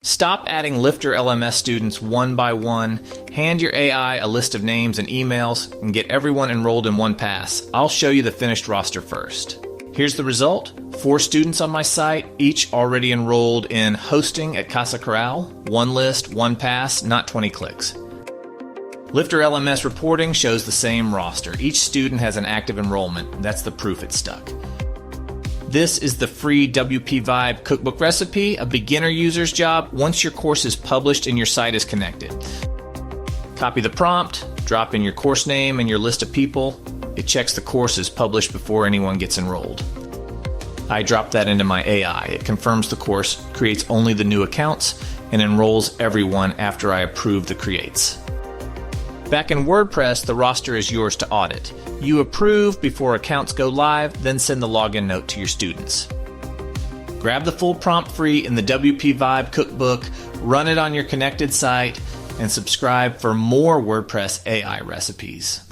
Stop adding LifterLMS students one by one, hand your AI a list of names and emails, and get everyone enrolled in one pass. I'll show you the finished roster first. Here's the result. 4 students on my site, each already enrolled in hosting at Casa Corral, 1 list, 1 pass, not 20 clicks. LifterLMS reporting shows the same roster. Each student has an active enrollment. That's the proof it stuck. This is the free WPVibe cookbook recipe, a beginner user's job once your course is published and your site is connected. Copy the prompt, drop in your course name and your list of people. It checks the course is published before anyone gets enrolled. I drop that into my AI. It confirms the course, creates only the new accounts, and enrolls everyone after I approve the creates. Back in WordPress, the roster is yours to audit. You approve before accounts go live, then send the login note to your students. Grab the full prompt free in the WPVibe cookbook, run it on your connected site, and subscribe for more WordPress AI recipes.